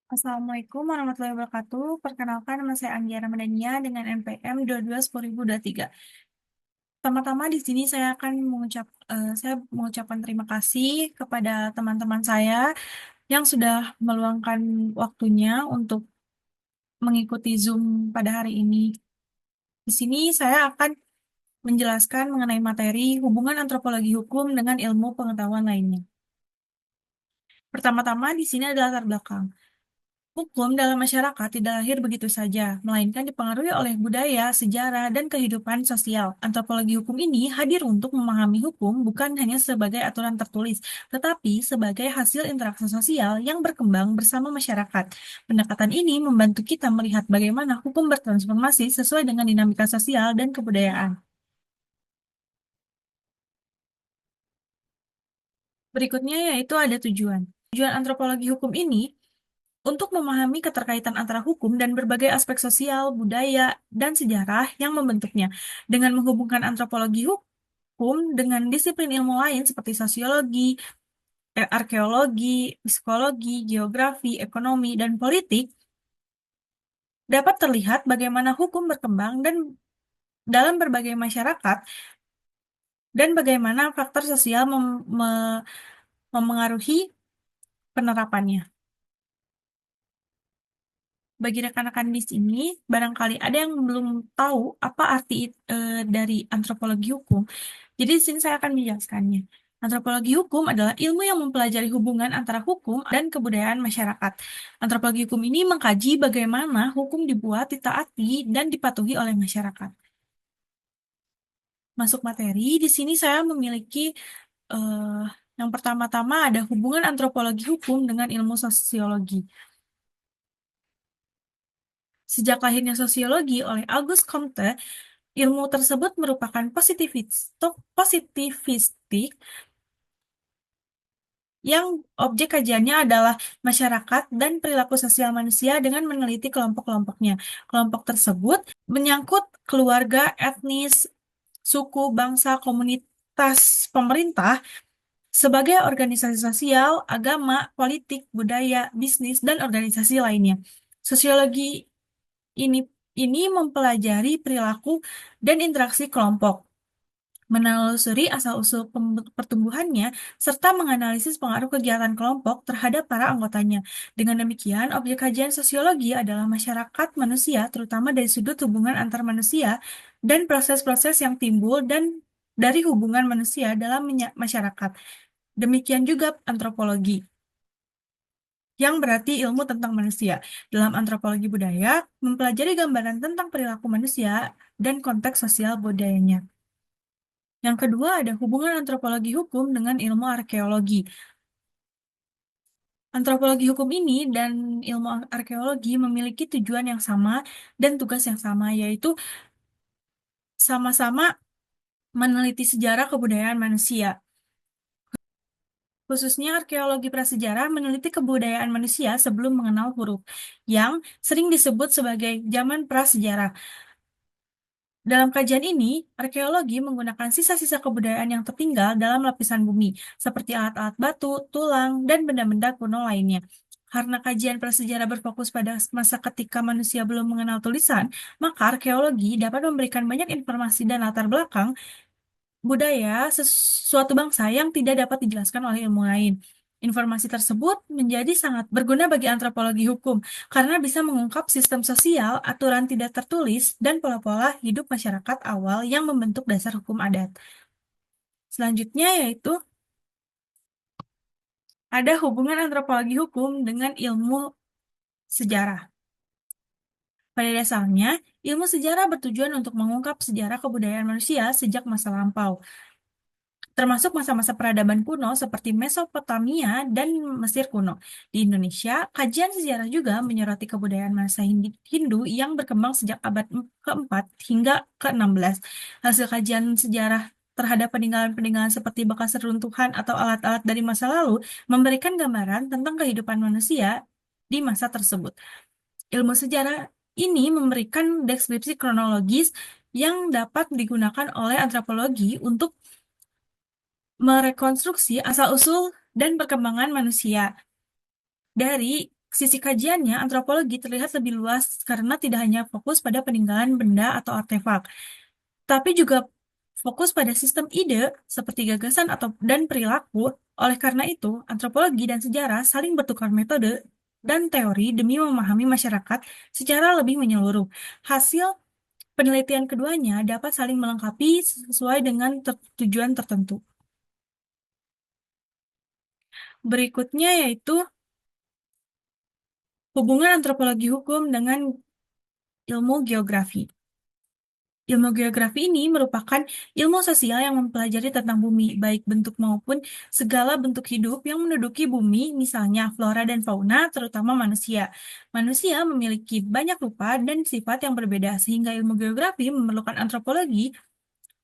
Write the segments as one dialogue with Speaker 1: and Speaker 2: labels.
Speaker 1: Assalamualaikum warahmatullahi wabarakatuh. Perkenalkan, nama saya Anggia Ramadhania dengan NPM 22 1023. Pertama-tama di sini saya mengucapkan terima kasih kepada teman-teman saya yang sudah meluangkan waktunya untuk mengikuti Zoom pada hari ini. Di sini saya akan menjelaskan mengenai materi hubungan antropologi hukum dengan ilmu pengetahuan lainnya. Pertama-tama di sini adalah latar belakang. Hukum dalam masyarakat tidak lahir begitu saja, melainkan dipengaruhi oleh budaya, sejarah, dan kehidupan sosial. Antropologi hukum ini hadir untuk memahami hukum bukan hanya sebagai aturan tertulis, tetapi sebagai hasil interaksi sosial yang berkembang bersama masyarakat. Pendekatan ini membantu kita melihat bagaimana hukum bertransformasi sesuai dengan dinamika sosial dan kebudayaan. Berikutnya yaitu ada tujuan. Tujuan antropologi hukum ini untuk memahami keterkaitan antara hukum dan berbagai aspek sosial, budaya, dan sejarah yang membentuknya, dengan menghubungkan antropologi hukum dengan disiplin ilmu lain seperti sosiologi, arkeologi, psikologi, geografi, ekonomi, dan politik, dapat terlihat bagaimana hukum berkembang dan dalam berbagai masyarakat dan bagaimana faktor sosial memengaruhi penerapannya. Bagi rekan-rekan di sini, barangkali ada yang belum tahu apa arti dari antropologi hukum. Jadi di sini saya akan menjelaskannya. Antropologi hukum adalah ilmu yang mempelajari hubungan antara hukum dan kebudayaan masyarakat. Antropologi hukum ini mengkaji bagaimana hukum dibuat, ditaati, dan dipatuhi oleh masyarakat. Masuk materi, di sini saya memiliki eh, yang pertama-tama ada hubungan antropologi hukum dengan ilmu sosiologi. Sejak lahirnya sosiologi oleh Auguste Comte, ilmu tersebut merupakan positivistik yang objek kajiannya adalah masyarakat dan perilaku sosial manusia dengan meneliti kelompok-kelompoknya. Kelompok tersebut menyangkut keluarga, etnis, suku, bangsa, komunitas, pemerintah, sebagai organisasi sosial, agama, politik, budaya, bisnis, dan organisasi lainnya. Sosiologi ini ini mempelajari perilaku dan interaksi kelompok, menelusuri asal-usul pertumbuhannya, serta menganalisis pengaruh kegiatan kelompok terhadap para anggotanya. Dengan demikian, objek kajian sosiologi adalah masyarakat manusia, terutama dari sudut hubungan antar manusia dan proses-proses yang timbul dan dari hubungan manusia dalam masyarakat. Demikian juga antropologi, yang berarti ilmu tentang manusia. Dalam antropologi budaya, mempelajari gambaran tentang perilaku manusia dan konteks sosial budayanya. Yang kedua ada hubungan antropologi hukum dengan ilmu arkeologi. Antropologi hukum ini dan ilmu arkeologi memiliki tujuan yang sama dan tugas yang sama, yaitu sama-sama meneliti sejarah kebudayaan manusia. Khususnya arkeologi prasejarah meneliti kebudayaan manusia sebelum mengenal huruf, yang sering disebut sebagai zaman prasejarah. Dalam kajian ini, arkeologi menggunakan sisa-sisa kebudayaan yang tertinggal dalam lapisan bumi, seperti alat-alat batu, tulang, dan benda-benda kuno lainnya. Karena kajian prasejarah berfokus pada masa ketika manusia belum mengenal tulisan, maka arkeologi dapat memberikan banyak informasi dan latar belakang budaya suatu bangsa yang tidak dapat dijelaskan oleh ilmu lain. Informasi tersebut menjadi sangat berguna bagi antropologi hukum karena bisa mengungkap sistem sosial, aturan tidak tertulis, dan pola-pola hidup masyarakat awal yang membentuk dasar hukum adat. Selanjutnya yaitu ada hubungan antropologi hukum dengan ilmu sejarah. Pada dasarnya, ilmu sejarah bertujuan untuk mengungkap sejarah kebudayaan manusia sejak masa lampau, termasuk masa-masa peradaban kuno seperti Mesopotamia dan Mesir kuno. Di Indonesia, kajian sejarah juga menyoroti kebudayaan bangsa Hindu yang berkembang sejak abad keempat hingga ke-16. Hasil kajian sejarah terhadap peninggalan-peninggalan seperti bekas reruntuhan atau alat-alat dari masa lalu memberikan gambaran tentang kehidupan manusia di masa tersebut. Ilmu sejarah ini memberikan deskripsi kronologis yang dapat digunakan oleh antropologi untuk merekonstruksi asal-usul dan perkembangan manusia dari sisi kajiannya, antropologi terlihat lebih luas karena tidak hanya fokus pada peninggalan benda atau artefak, tapi juga fokus pada sistem ide seperti gagasan atau dan perilaku. Oleh karena itu, antropologi dan sejarah saling bertukar metode dan teori demi memahami masyarakat secara lebih menyeluruh. Hasil penelitian keduanya dapat saling melengkapi sesuai dengan tujuan tertentu. Berikutnya yaitu hubungan antropologi hukum dengan ilmu geografi. Ilmu geografi ini merupakan ilmu sosial yang mempelajari tentang bumi, baik bentuk maupun segala bentuk hidup yang menduduki bumi, misalnya flora dan fauna, terutama manusia. Manusia memiliki banyak rupa dan sifat yang berbeda, sehingga ilmu geografi memerlukan antropologi,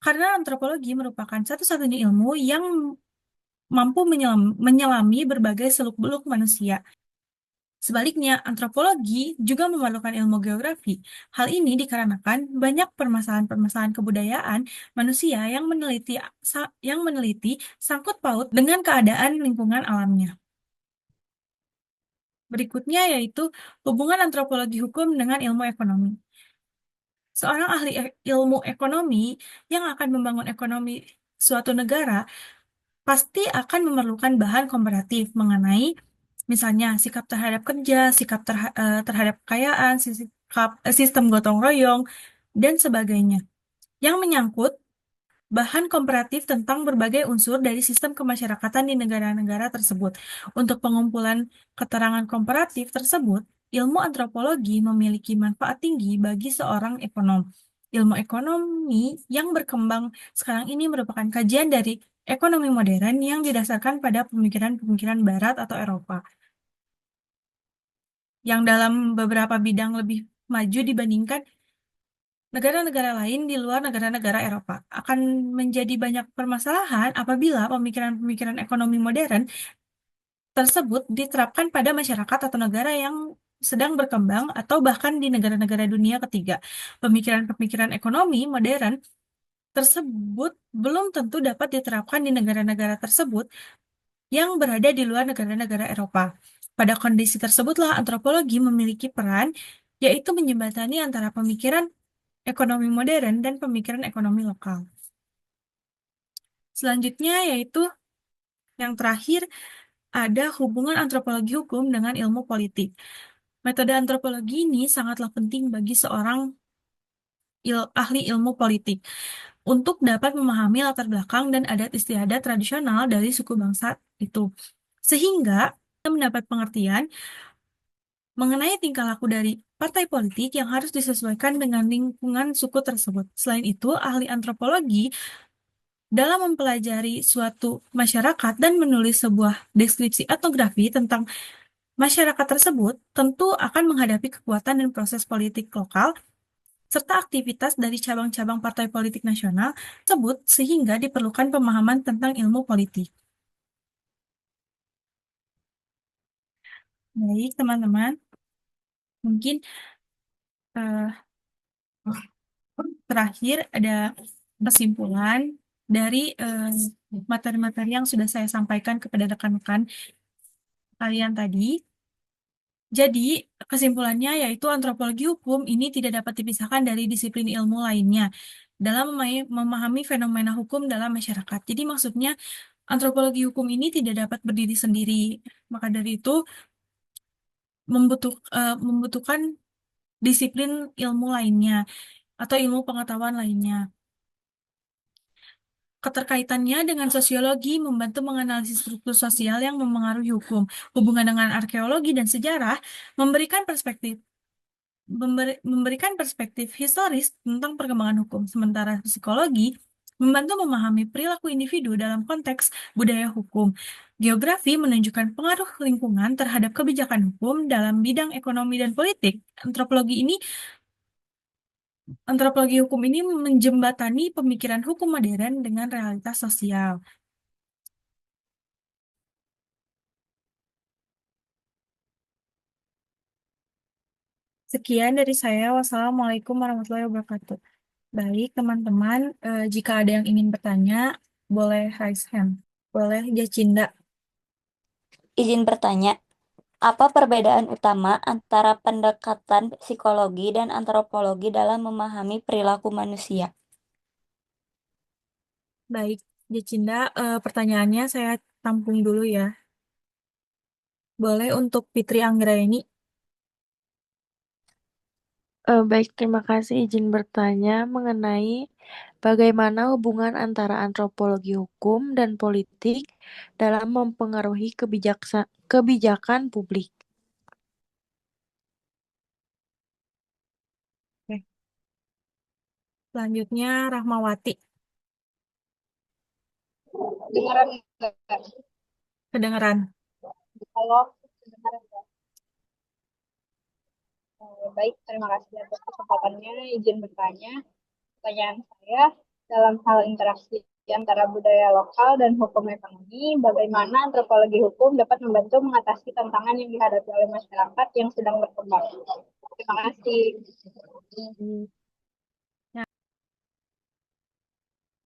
Speaker 1: karena antropologi merupakan satu-satunya ilmu yang mampu menyelami berbagai seluk-beluk manusia. Sebaliknya, antropologi juga memerlukan ilmu geografi. Hal ini dikarenakan banyak permasalahan-permasalahan kebudayaan manusia yang meneliti sangkut paut dengan keadaan lingkungan alamnya. Berikutnya yaitu hubungan antropologi hukum dengan ilmu ekonomi. Seorang ahli ilmu ekonomi yang akan membangun ekonomi suatu negara pasti akan memerlukan bahan komparatif mengenai misalnya sikap terhadap kerja, terhadap kekayaan, sistem gotong royong, dan sebagainya. Yang menyangkut bahan komparatif tentang berbagai unsur dari sistem kemasyarakatan di negara-negara tersebut. Untuk pengumpulan keterangan komparatif tersebut, ilmu antropologi memiliki manfaat tinggi bagi seorang ekonom. Ilmu ekonomi yang berkembang sekarang ini merupakan kajian dari ekonomi modern yang didasarkan pada pemikiran-pemikiran Barat atau Eropa, yang dalam beberapa bidang lebih maju dibandingkan negara-negara lain di luar negara-negara Eropa. Akan menjadi banyak permasalahan apabila pemikiran-pemikiran ekonomi modern tersebut diterapkan pada masyarakat atau negara yang sedang berkembang atau bahkan di negara-negara dunia ketiga. Pemikiran-pemikiran ekonomi modern tersebut belum tentu dapat diterapkan di negara-negara tersebut yang berada di luar negara-negara Eropa. Pada kondisi tersebutlah antropologi memiliki peran, yaitu menjembatani antara pemikiran ekonomi modern dan pemikiran ekonomi lokal. Selanjutnya yaitu yang terakhir ada hubungan antropologi hukum dengan ilmu politik. Metode antropologi ini sangatlah penting bagi seorang ahli ilmu politik untuk dapat memahami latar belakang dan adat istiadat tradisional dari suku bangsa itu. Sehingga kita mendapat pengertian mengenai tingkah laku dari partai politik yang harus disesuaikan dengan lingkungan suku tersebut. Selain itu, ahli antropologi dalam mempelajari suatu masyarakat dan menulis sebuah deskripsi etnografi tentang masyarakat tersebut, tentu akan menghadapi kekuatan dan proses politik lokal serta aktivitas dari cabang-cabang partai politik nasional tersebut sehingga diperlukan pemahaman tentang ilmu politik. Baik, teman-teman, mungkin eh, terakhir ada kesimpulan dari materi-materi yang sudah saya sampaikan kepada rekan-rekan kalian tadi. Jadi, kesimpulannya yaitu antropologi hukum ini tidak dapat dipisahkan dari disiplin ilmu lainnya dalam memahami fenomena hukum dalam masyarakat. Jadi, maksudnya antropologi hukum ini tidak dapat berdiri sendiri. Maka dari itu, membutuhkan disiplin ilmu lainnya atau ilmu pengetahuan lainnya. Keterkaitannya dengan sosiologi membantu menganalisis struktur sosial yang memengaruhi hukum. Hubungan dengan arkeologi dan sejarah memberikan perspektif historis tentang perkembangan hukum, sementara psikologi membantu memahami perilaku individu dalam konteks budaya hukum. Geografi menunjukkan pengaruh lingkungan terhadap kebijakan hukum dalam bidang ekonomi dan politik. Antropologi hukum ini menjembatani pemikiran hukum modern dengan realitas sosial. Sekian dari saya. Wassalamualaikum warahmatullahi wabarakatuh. Baik, teman-teman, jika ada yang ingin bertanya, boleh raise hand. Boleh, Jacinda.
Speaker 2: Izin bertanya, Apa perbedaan utama antara pendekatan psikologi dan antropologi dalam memahami perilaku manusia?
Speaker 1: Baik, Jacinda, pertanyaannya saya tampung dulu ya. Boleh untuk Fitri Anggraini.
Speaker 3: Baik, terima kasih izin bertanya mengenai bagaimana hubungan antara antropologi hukum dan politik dalam mempengaruhi kebijakan publik.
Speaker 1: Oke. Selanjutnya Rahmawati.
Speaker 4: Kedengaran nggak?
Speaker 1: Kedengeran.
Speaker 4: Halo, kedengaran nggak? Baik, terima kasih atas kesempatannya. Izin bertanya. Pertanyaan saya, dalam hal interaksi antara budaya lokal dan hukum ekonomi, bagaimana antropologi hukum dapat membantu mengatasi tantangan yang dihadapi oleh masyarakat yang sedang berkembang? Terima kasih.
Speaker 1: Ya,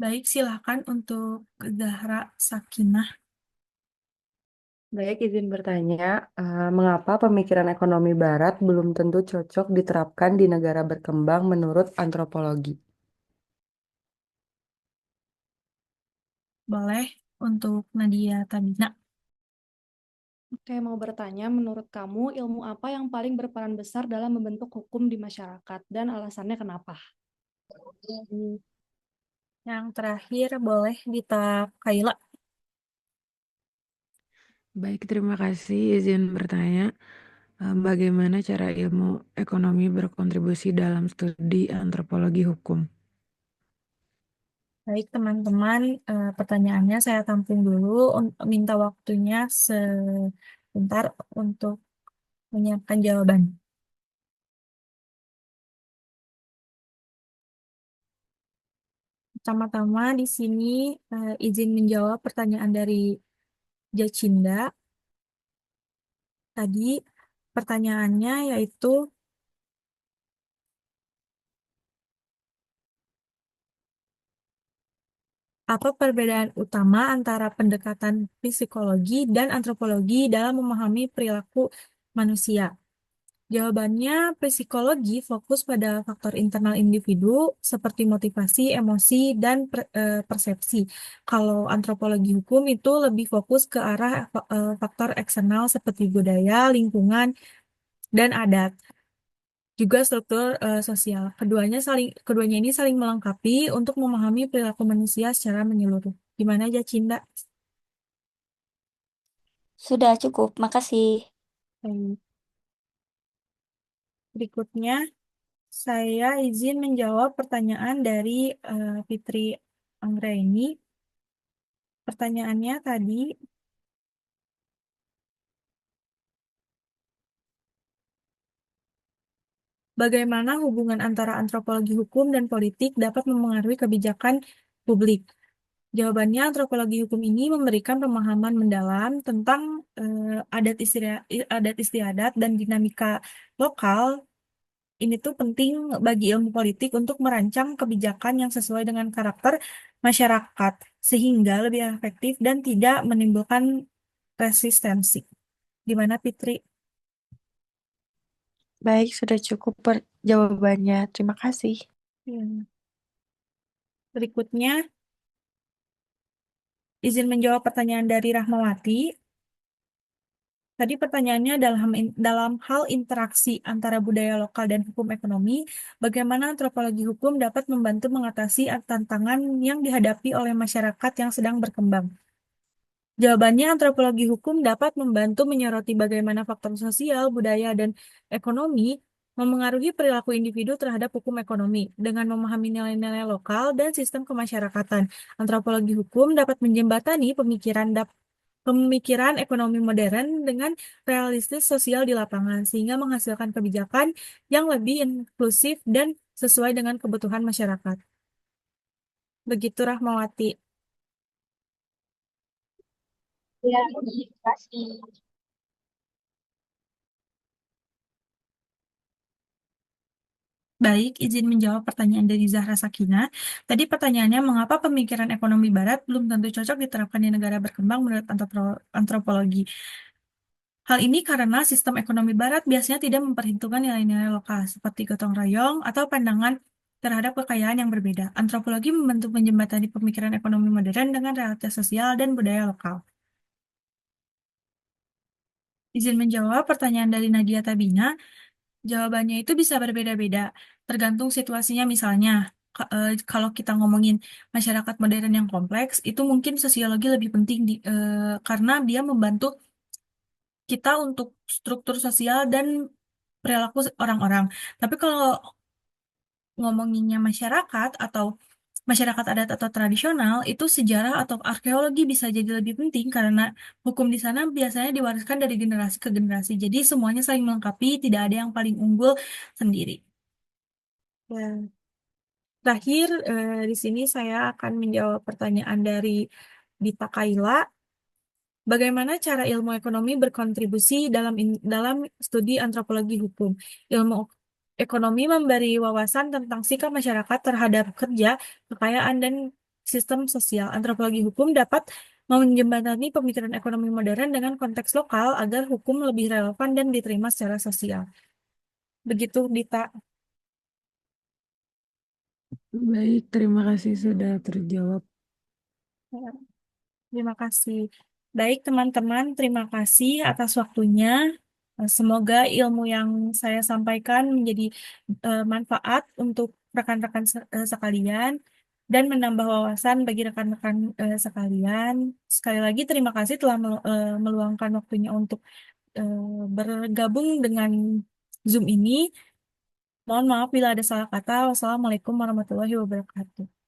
Speaker 1: baik, silakan untuk Zahra Sakinah.
Speaker 5: Baik, izin bertanya, mengapa pemikiran ekonomi Barat belum tentu cocok diterapkan di negara berkembang menurut antropologi?
Speaker 1: Boleh untuk Nadia Tabina.
Speaker 6: Oke, mau bertanya, menurut kamu ilmu apa yang paling berperan besar dalam membentuk hukum di masyarakat dan alasannya kenapa?
Speaker 1: Yang terakhir boleh Dita Kaila.
Speaker 7: Baik, terima kasih. Izin bertanya, bagaimana cara ilmu ekonomi berkontribusi dalam studi antropologi hukum?
Speaker 1: Baik, teman-teman, pertanyaannya saya tampung dulu. Minta waktunya sebentar untuk menyiapkan jawaban. Pertama-tama di sini izin menjawab pertanyaan dari Jacinda. Tadi pertanyaannya yaitu apa perbedaan utama antara pendekatan psikologi dan antropologi dalam memahami perilaku manusia? Jawabannya, psikologi fokus pada faktor internal individu seperti motivasi, emosi, dan persepsi. Kalau antropologi hukum itu lebih fokus ke arah faktor eksternal seperti budaya, lingkungan, dan adat. Juga struktur sosial. Keduanya ini saling melengkapi untuk memahami perilaku manusia secara menyeluruh. Gimana aja, Cinda?
Speaker 2: Sudah cukup, makasih.
Speaker 1: Baik. Berikutnya, saya izin menjawab pertanyaan dari Fitri Anggraini. Pertanyaannya tadi, bagaimana hubungan antara antropologi hukum dan politik dapat memengaruhi kebijakan publik? Jawabannya, antropologi hukum ini memberikan pemahaman mendalam tentang adat istiadat dan dinamika lokal. Ini tuh penting bagi ilmu politik untuk merancang kebijakan yang sesuai dengan karakter masyarakat, sehingga lebih efektif dan tidak menimbulkan resistensi. Gimana, Fitri?
Speaker 3: Baik, sudah cukup jawabannya. Terima kasih.
Speaker 1: Ya. Berikutnya, izin menjawab pertanyaan dari Rahmawati. Tadi pertanyaannya dalam hal interaksi antara budaya lokal dan hukum ekonomi, bagaimana antropologi hukum dapat membantu mengatasi tantangan yang dihadapi oleh masyarakat yang sedang berkembang? Jawabannya, antropologi hukum dapat membantu menyoroti bagaimana faktor sosial, budaya, dan ekonomi memengaruhi perilaku individu terhadap hukum ekonomi. Dengan memahami nilai-nilai lokal dan sistem kemasyarakatan, antropologi hukum dapat menjembatani pemikiran ekonomi modern dengan realistis sosial di lapangan, sehingga menghasilkan kebijakan yang lebih inklusif dan sesuai dengan kebutuhan masyarakat. Begitu Rahmawati.
Speaker 4: Ya, terima kasih.
Speaker 1: Baik, izin menjawab pertanyaan dari Zahra Sakinah. Tadi pertanyaannya, mengapa pemikiran ekonomi Barat belum tentu cocok diterapkan di negara berkembang menurut antropologi? Hal ini karena sistem ekonomi barat biasanya tidak memperhitungkan nilai-nilai lokal seperti gotong royong atau pandangan terhadap kekayaan yang berbeda. Antropologi membantu menjembatani pemikiran ekonomi modern dengan realitas sosial dan budaya lokal. Izin menjawab pertanyaan dari Nadia Tabina. Jawabannya itu bisa berbeda-beda, tergantung situasinya. Misalnya, kalau kita ngomongin masyarakat modern yang kompleks, itu mungkin sosiologi lebih penting karena dia membantu kita untuk struktur sosial dan perilaku orang-orang. Tapi kalau ngomonginnya masyarakat atau masyarakat adat atau tradisional, itu sejarah atau arkeologi bisa jadi lebih penting karena hukum di sana biasanya diwariskan dari generasi ke generasi. Jadi semuanya saling melengkapi, tidak ada yang paling unggul sendiri. Ya. Terakhir, di sini saya akan menjawab pertanyaan dari Dita Kaila. Bagaimana cara ilmu ekonomi berkontribusi dalam studi antropologi hukum? Ilmu ekonomi memberi wawasan tentang sikap masyarakat terhadap kerja, kekayaan, dan sistem sosial. Antropologi hukum dapat menjembatani pemikiran ekonomi modern dengan konteks lokal agar hukum lebih relevan dan diterima secara sosial. Begitu, Dita.
Speaker 7: Baik, terima kasih sudah terjawab.
Speaker 1: Ya. Terima kasih. Baik, teman-teman, terima kasih atas waktunya. Semoga ilmu yang saya sampaikan menjadi manfaat untuk rekan-rekan sekalian dan menambah wawasan bagi rekan-rekan sekalian. Sekali lagi, terima kasih telah meluangkan waktunya untuk bergabung dengan Zoom ini. Mohon maaf bila ada salah kata. Wassalamualaikum warahmatullahi wabarakatuh.